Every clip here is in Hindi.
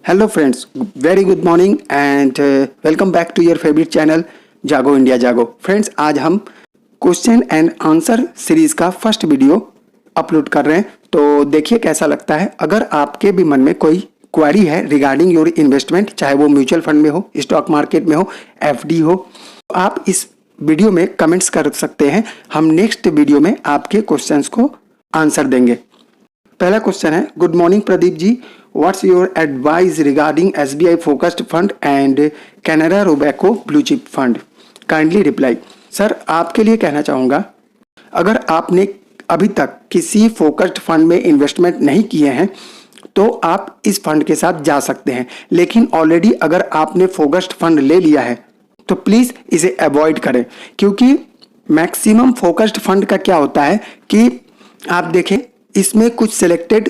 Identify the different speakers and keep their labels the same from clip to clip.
Speaker 1: Hello friends, very good morning and welcome back to your favorite channel जागो इंडिया जागो। फ्रेंड्स, आज हम क्वेश्चन एंड आंसर सीरीज का फर्स्ट वीडियो अपलोड कर रहे हैं, तो देखिए कैसा लगता है। अगर आपके भी मन में कोई क्वेरी है रिगार्डिंग योर इन्वेस्टमेंट, चाहे वो म्यूचुअल फंड में हो, स्टॉक मार्केट में हो, एफडी हो, तो आप इस वीडियो में कमेंट्स कर सकते हैं। हम नेक्स्ट वीडियो में आपके क्वेश्चंस को आंसर देंगे। पहला क्वेश्चन है, good morning Pradeep ji, what's your advice regarding SBI focused fund and Canara Robeco blue chip fund, kindly reply. Sir, आपके लिए कहना चाहूँगा, अगर आपने अभी तक किसी फोकस्ड फंड में इन्वेस्टमेंट नहीं किए हैं तो आप इस फंड के साथ जा सकते हैं, लेकिन ऑलरेडी अगर आपने फोकस्ड फंड ले लिया है तो प्लीज़ इसे अवॉइड करें, क्योंकि मैक्सिमम फोकस्ड फंड का क्या होता है कि आप देखें इसमें कुछ सिलेक्टेड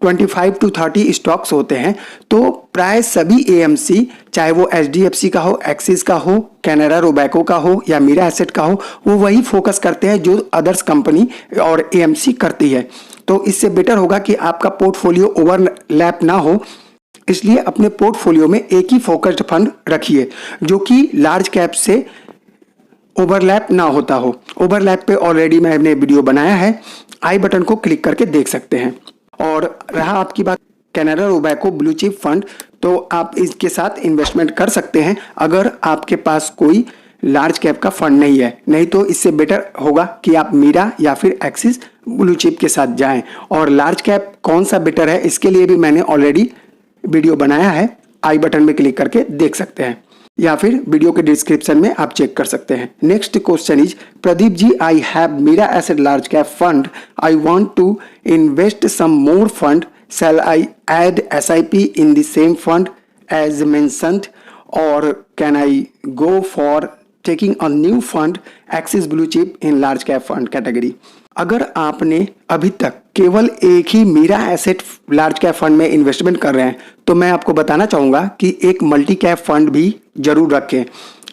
Speaker 1: 25 to 30 स्टॉक्स होते हैं, तो प्राय सभी एएमसी, चाहे वो एचडीएफसी का हो, एक्सिस का हो, कैनरा रोबैको का हो या मीरा एसेट का हो, वो वही फोकस करते हैं जो अदर्स कंपनी और एएमसी करती है। तो इससे बेटर होगा कि आपका पोर्टफोलियो ओवरलैप ना हो, इसलिए अपने पोर्टफोलियो में एक ही फोकस्ड फंड रखिए जो कि लार्ज कैप से ओवरलैप ना होता हो। ओवरलैप पे ऑलरेडी मैंने वीडियो बनाया है, आई बटन को क्लिक करके देख सकते हैं। और रहा आपकी बात Canara Robeco blue chip fund, तो आप इसके साथ इन्वेस्टमेंट कर सकते हैं अगर आपके पास कोई लार्ज कैप का फंड नहीं है। नहीं तो इससे बेटर होगा कि आप मीरा या फिर एक्सिस ब्लू चिप के साथ जाएं। और लार्ज कैप कौन सा बेटर है, इसके लिए भी मैंने ऑलरेडी वीडियो बनाया है, आई बटन में क्लिक करके देख सकते हैं या फिर वीडियो के डिस्क्रिप्शन में आप चेक कर सकते हैं। Next question is, Pradeep ji, I have Mirae asset large cap fund, I want to invest some more fund, shall I add SIP in the same fund as mentioned, और can I go for taking a new fund Axis blue chip in large cap fund category. अगर आपने अभी तक केवल एक ही Mirae asset large cap fund में इन्वेस्टमेंट कर रहे हैं तो मैं आपको बताना चाहूँगा कि एक मल्टी कैप फंड भी जरूर रखें।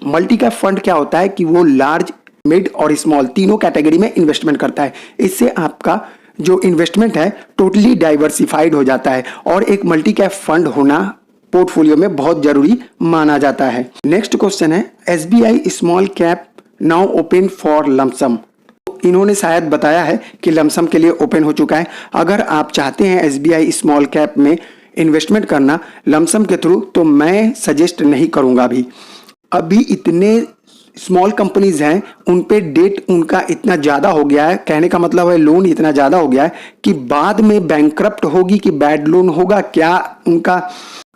Speaker 1: मल्टी कैप फंड क्या होता है कि वो लार्ज, मिड और स्मॉल तीनों कैटेगरी में इन्वेस्टमेंट करता है। इससे आपका जो इन्वेस्टमेंट है टोटली डाइवर्सिफाइड हो जाता है और एक मल्टी कैप फंड होना पोर्टफोलियो में बहुत जरूरी माना जाता है। नेक्स्ट क्वेश्चन है, SBI small cap now open for lump sum. इन्होंने शायद बताया है कि लमसम के लिए ओपन हो चुका है। अगर आप चाहते हैं एसबीआई स्मॉल कैप में इन्वेस्टमेंट करना लमसम के थ्रू, तो मैं सजेस्ट नहीं करूंगा। अभी इतने स्मॉल कंपनीज हैं, उन पे डेट उनका इतना ज़्यादा हो गया है, कहने का मतलब है लोन इतना ज़्यादा हो गया है कि बाद में बैंकक्रप्ट होगी कि बैड लोन होगा, क्या उनका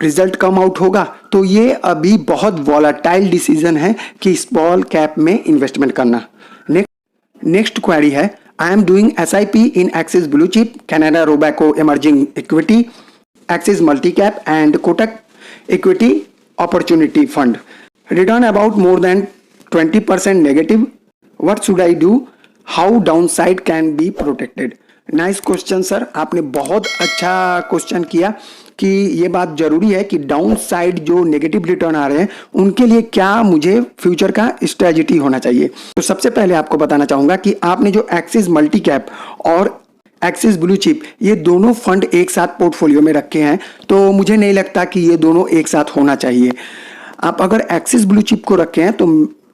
Speaker 1: रिजल्ट कम आउट होगा। तो ये अभी बहुत वॉलेटाइल डिसीजन है कि स्मॉल कैप में इन्वेस्टमेंट करना। नेक्स्ट क्वेरी है, I am doing SIP in Axis blue chip, Canara Robeco emerging equity, Axis multi cap and Kotak equity opportunity fund, return about more than 20% negative, what should I do, how down side can be protected. Nice question sir, आपने बहुत अच्छा क्वेश्चन किया कि ये बात जरूरी है कि डाउन साइड जो नेगेटिव रिटर्न आ रहे हैं उनके लिए क्या मुझे फ्यूचर का स्ट्रेटजी होना चाहिए। तो सबसे पहले आपको बताना चाहूंगा कि आपने जो एक्सिस मल्टी कैप और एक्सिस ब्लू चिप ये दोनों फंड एक साथ पोर्टफोलियो में रखे हैं, तो मुझे नहीं लगता कि ये दोनों एक साथ होना चाहिए। आप अगर एक्सिस ब्लू चिप को रखे हैं तो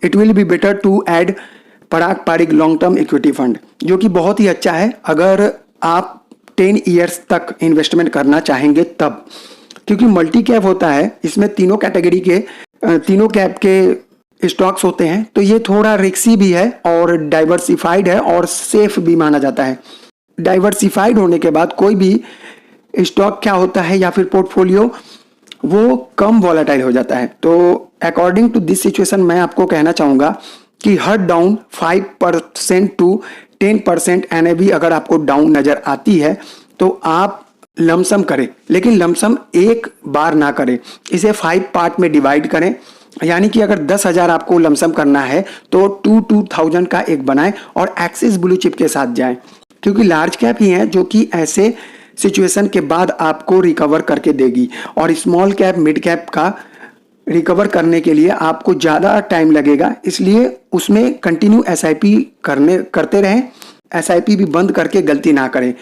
Speaker 1: it will be better to add Parag Parikh long term equity fund, जो कि बहुत ही अच्छा है अगर आप 10 ईयर्स तक इन्वेस्टमेंट करना चाहेंगे तब, क्योंकि मल्टी कैप होता है, इसमें तीनों कैटेगरी के तीनों कैप के स्टॉक्स होते हैं, तो ये थोड़ा रिस्की भी है और डाइवर्सिफाइड है और सेफ भी माना जाता है। डाइवर्सिफाइड होने के बाद कोई भी स्टॉक क्या होता है या फिर पोर्टफोलियो वो कम वॉलेटाइल हो जाता है। तो अकॉर्डिंग टू दिस सिचुएशन मैं आपको कहना चाहूँगा कि हर डाउन 5% टू 10% एनएवी अगर आपको डाउन नज़र आती है तो आप लमसम करें, लेकिन लमसम एक बार ना करें, इसे 5 पार्ट में डिवाइड करें। यानी कि अगर 10,000 आपको लमसम करना है तो 2,000 का एक बनाएं और एक्सिस ब्लू चिप के साथ जाएं, क्योंकि लार्ज कैप ही है जो कि ऐसे सिचुएशन के बाद आपको रिकवर करके देगी। और स्मॉल कैप, मिड कैप का रिकवर करने के लिए आपको ज़्यादा टाइम लगेगा, इसलिए उसमें कंटिन्यू एसआईपी करते रहें। एसआईपी भी बंद करके गलती ना करें।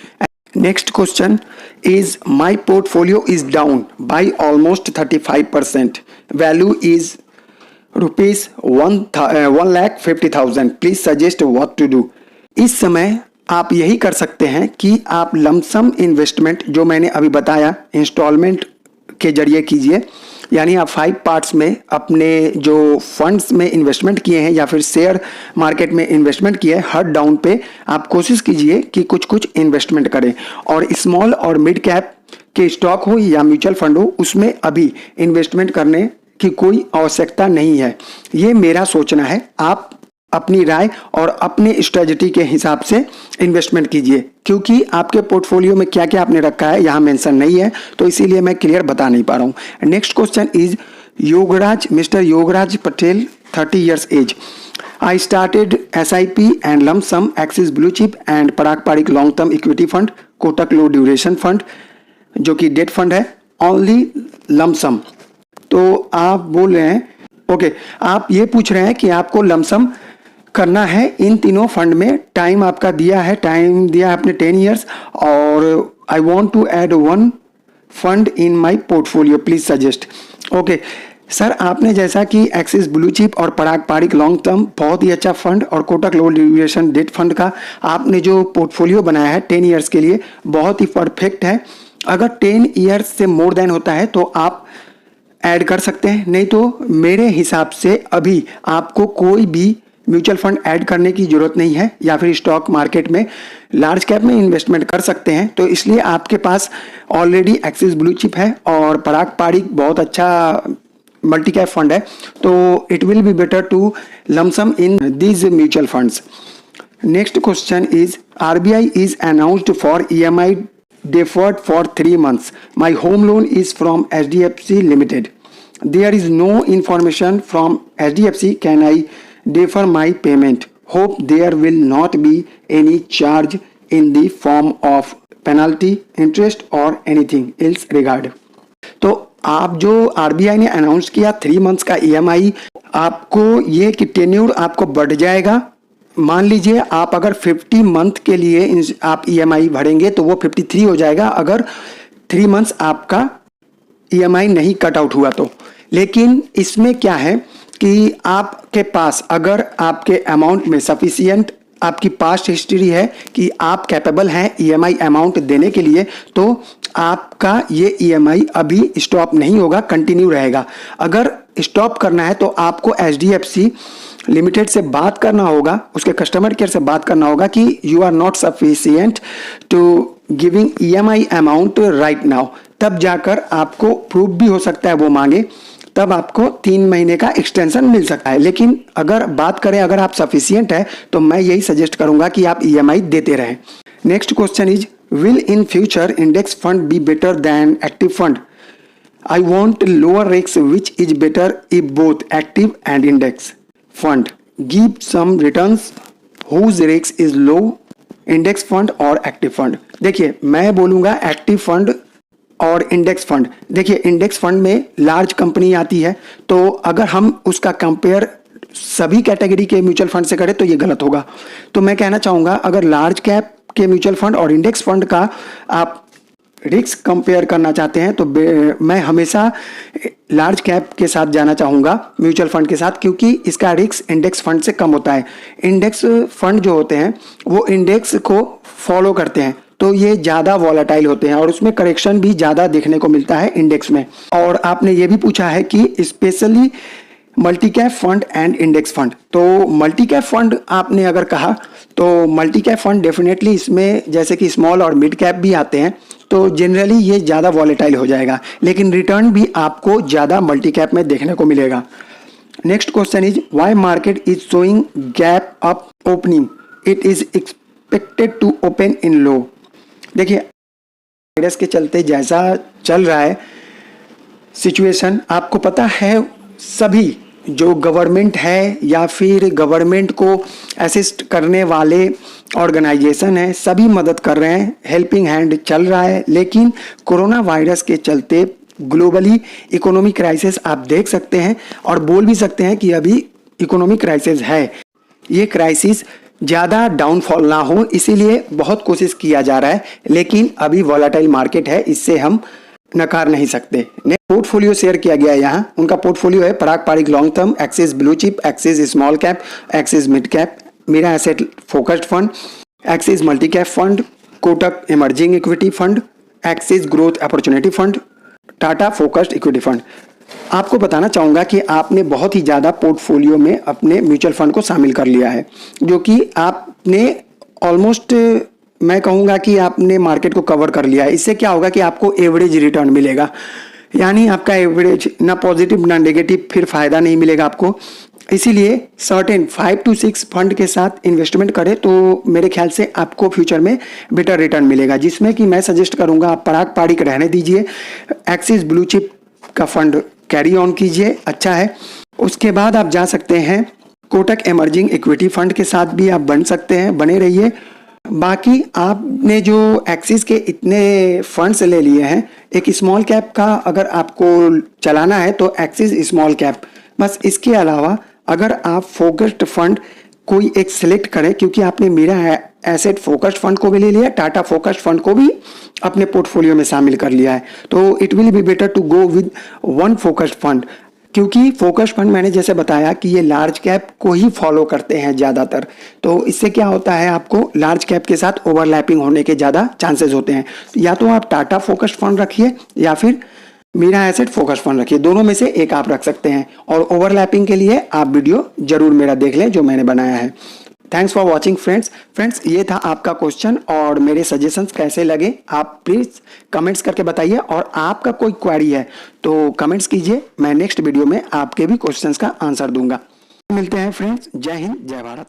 Speaker 1: Next question is my portfolio is down by almost 35%. Value is rupees 1,50,000. Please suggest what to do. इस समय आप यही कर सकते हैं कि आप लमसम इन्वेस्टमेंट जो मैंने अभी बताया इंस्टॉलमेंट के जरिए कीजिए, यानी आप 5 पार्ट्स में अपने जो फंड्स में इन्वेस्टमेंट किए हैं या फिर शेयर मार्केट में इन्वेस्टमेंट किए हैं, हर डाउन पे आप कोशिश कीजिए कि कुछ कुछ इन्वेस्टमेंट करें, और स्मॉल और मिड कैप के स्टॉक हो या म्यूचुअल फंड हो, उसमें अभी इन्वेस्टमेंट करने की कोई आवश्यकता नहीं है। ये मेरा सोचना है। आप अपनी राय और अपने स्ट्रेटजी के हिसाब से इन्वेस्टमेंट कीजिए, क्योंकि आपके पोर्टफोलियो में क्या क्या आपने रखा है यहाँ मेंशन नहीं है, तो इसीलिए मैं क्लियर बता नहीं पा रहा हूँ। Next question is Yograj, mister Yograj Patel, 30 years age. I started SIP and lump sum Axis blue chip and पारंपरिक long term equity fund, Kotak low duration fund जो कि डेट फंड है, ओनली लमसम. तो आप बोल रहे हैं ओके, आप ये पूछ रहे हैं कि आपको लमसम करना है इन तीनों फंड में। टाइम आपका दिया है, टाइम दिया है आपने 10 years, और I want to add one fund in my portfolio, please suggest. Okay sir, आपने जैसा कि एक्सिस ब्लू चिप और पारंपरिक लॉन्ग टर्म बहुत ही अच्छा फंड और Kotak low duration date fund का आपने जो पोर्टफोलियो बनाया है 10 years के लिए, बहुत ही परफेक्ट है। अगर 10 years से मोर देन होता है तो आप ऐड कर सकते हैं, नहीं तो मेरे हिसाब से अभी आपको कोई भी म्यूचुअल फंड ऐड करने की जरूरत नहीं है, या फिर स्टॉक मार्केट में लार्ज कैप में इन्वेस्टमेंट कर सकते हैं। तो इसलिए आपके पास ऑलरेडी एक्सिस ब्लू चिप है और पारंपरिक बहुत अच्छा multicap fund है, तो it will be better to lump sum in these mutual funds. Next question is RBI is announced for EMI deferred for 3 months. My home loan is from HDFC Limited. There is no information from HDFC. Can I defer my payment? Hope there will not be any charge in the form of penalty, interest or anything else regard. तो आप जो आरबीआई ने अनाउंस किया 3 months का EMI, आपको ये कि टेन्योर आपको बढ़ जाएगा। मान लीजिए आप अगर 50 month के लिए आप EMI भरेंगे तो वो 53 हो जाएगा अगर 3 months आपका EMI नहीं कट आउट हुआ तो। लेकिन इसमें क्या है कि आपके पास अगर आपके अमाउंट में सफिशियंट आपकी पास्ट हिस्ट्री है कि आप कैपेबल हैं EMI अमाउंट देने के लिए, तो आपका ये EMI अभी स्टॉप नहीं होगा, कंटिन्यू रहेगा। अगर स्टॉप करना है तो आपको HDFC लिमिटेड से बात करना होगा, उसके कस्टमर केयर से बात करना होगा कि you are not sufficient to giving EMI amount right now. तब जाकर आपको प्रूफ भी हो सकता है वो मांगे, तब आपको 3 महीने का एक्सटेंशन मिल सकता है। लेकिन अगर बात करें अगर आप सफिशियंट है तो मैं यही सजेस्ट करूंगा कि आप EMI देते रहें। Next question is will in future index fund be better than active fund? I want lower risks, which is better if both active and index fund give some returns, whose risk is low, index fund और active fund? देखिए मैं बोलूँगा एक्टिव फंड और इंडेक्स फंड। देखिए इंडेक्स फंड में लार्ज कंपनी आती है, तो अगर हम उसका कंपेयर सभी कैटेगरी के म्यूचुअल फंड से करें तो ये गलत होगा। तो मैं कहना चाहूँगा अगर लार्ज कैप के म्यूचुअल फंड और इंडेक्स फंड का आप रिस्क कंपेयर करना चाहते हैं तो मैं हमेशा लार्ज कैप के साथ जाना चाहूँगा म्यूचुअल फंड के साथ, क्योंकि इसका रिस्क इंडेक्स फंड से कम होता है। इंडेक्स फंड जो होते हैं वो इंडेक्स को फॉलो करते हैं, तो ये ज़्यादा वॉलेटाइल होते हैं और उसमें करेक्शन भी ज़्यादा देखने को मिलता है इंडेक्स में। और आपने ये भी पूछा है कि specially multicap fund and index fund, तो मल्टीकैप फंड आपने अगर कहा तो मल्टीकैप फंड डेफिनेटली इसमें जैसे कि स्मॉल और मिड कैप भी आते हैं, तो जनरली ये ज़्यादा वॉलेटाइल हो जाएगा, लेकिन रिटर्न भी आपको ज़्यादा मल्टीकैप में देखने को मिलेगा। Next question is why market is showing gap up opening, it is expected to open in low. देखिए वायरस के चलते जैसा चल रहा है सिचुएशन, आपको पता है सभी जो गवर्नमेंट है या फिर गवर्नमेंट को असिस्ट करने वाले ऑर्गेनाइजेशन है, सभी मदद कर रहे हैं, हेल्पिंग हैंड चल रहा है। लेकिन कोरोना वायरस के चलते ग्लोबली इकोनॉमिक क्राइसिस आप देख सकते हैं और बोल भी सकते हैं कि अभी इकोनॉमिक क्राइसिस है। ये क्राइसिस ज़्यादा डाउनफॉल ना हो, इसीलिए बहुत कोशिश किया जा रहा है, लेकिन अभी वॉलेटाइल मार्केट है, इससे हम नकार नहीं सकते। पोर्टफोलियो शेयर किया गया है यहाँ। उनका पोर्टफोलियो है Parag Parikh long term, Axis blue chip, Axis small cap, Axis mid cap, Mirae asset focused fund, Axis multicap fund, Kotak emerging equity fund, Axis growth opportunity fund, Tata focused equity fund. आपको बताना चाहूँगा कि आपने बहुत ही ज़्यादा पोर्टफोलियो में अपने म्यूचुअल फंड को शामिल कर लिया है, जो कि आपने ऑलमोस्ट, मैं कहूँगा कि आपने मार्केट को कवर कर लिया है। इससे क्या होगा कि आपको एवरेज रिटर्न मिलेगा, यानी आपका एवरेज ना पॉजिटिव ना नेगेटिव, फिर फायदा नहीं मिलेगा आपको। इसीलिए सर्टेन 5 to 6 फंड के साथ इन्वेस्टमेंट करें तो मेरे ख्याल से आपको फ्यूचर में बेटर रिटर्न मिलेगा, जिसमें कि मैं सजेस्ट करूंगा आप पराग पारिक रहने दीजिए, एक्सिस ब्लू चिप का फंड कैरी ऑन कीजिए, अच्छा है। उसके बाद आप जा सकते हैं कोटक इमर्जिंग इक्विटी फंड के साथ भी आप बन सकते हैं, बने रहिए। बाकी आपने जो एक्सिस के इतने फंड्स ले लिए हैं, एक स्मॉल कैप का अगर आपको चलाना है तो एक्सिस स्मॉल कैप, बस। इसके अलावा अगर आप फोकस्ड फंड कोई एक सिलेक्ट करें, क्योंकि आपने मेरा एसेट फोकस्ड फंड को भी ले लिया, टाटा फोकस्ड फंड को भी अपने पोर्टफोलियो में शामिल कर लिया है, तो it will be better to go with one focused fund. क्योंकि फोकस फंड मैंने जैसे बताया कि ये लार्ज कैप को ही फॉलो करते हैं ज़्यादातर, तो इससे क्या होता है, आपको लार्ज कैप के साथ ओवरलैपिंग होने के ज़्यादा चांसेस होते हैं। या तो आप टाटा फोकस फंड रखिए या फिर मीरा एसेट फोकस फंड रखिए, दोनों में से एक आप रख सकते हैं। और ओवरलैपिंग के लिए आप वीडियो जरूर मेरा देख लें जो मैंने बनाया है। थैंक्स फॉर वॉचिंग फ्रेंड्स, ये था आपका क्वेश्चन और मेरे सजेशंस कैसे लगे आप प्लीज़ कमेंट्स करके बताइए, और आपका कोई क्वेरी है तो कमेंट्स कीजिए, मैं नेक्स्ट वीडियो में आपके भी क्वेश्चंस का आंसर दूंगा। मिलते हैं फ्रेंड्स, जय हिंद जय भारत।